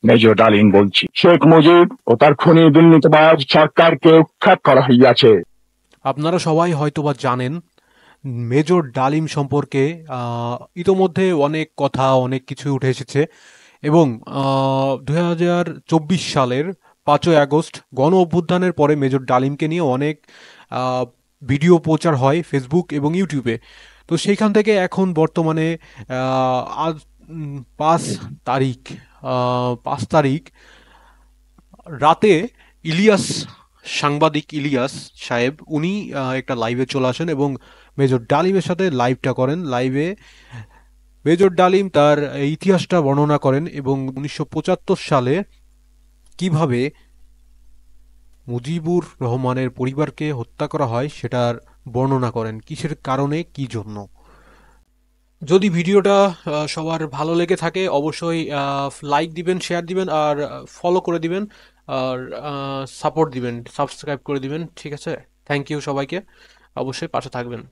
Major ডালিম বলছি। শেখ মুজিব ও তার খুনি দুর্নীতিবাজ সরকারকে উৎখাত করা হইয়াছে। আপনারা সবাই হয়তোবা জানেন মেজর ডালিম সম্পর্কে ইতোমধ্যে অনেক কথা অনেক কিছু উঠে এসেছে এবং 2024 সালের 5ই আগস্ট গণ অভ্যুত্থানের পরে মেজর ডালিমকে নিয়ে অনেক আহ, ভিডিও প্রচার হয় ফেসবুক এবং ইউটিউবে। তো সেইখান থেকে এখন বর্তমানে আজ 5 তারিখ 5 তারিখ রাতে ইলিয়াস, সাংবাদিক ইলিয়াস সাহেব উনি একটা লাইভে চলে আসেন এবং মেজর ডালিমের সাথে লাইভটা করেন। লাইভে মেজর ডালিম তার ইতিহাসটা বর্ণনা করেন এবং 1975 সালে কিভাবে মুজিবুর রহমানের পরিবারকে হত্যা করা হয় সেটার বর্ণনা করেন, কিসের কারণে কি জন্য। যদি ভিডিওটা সবার ভালো লেগে থাকে অবশ্যই লাইক দিবেন, শেয়ার দিবেন আর ফলো করে দিবেন আর সাপোর্ট দিবেন, সাবস্ক্রাইব করে দিবেন। ঠিক আছে, থ্যাংক ইউ সবাইকে, অবশ্যই পাশে থাকবেন।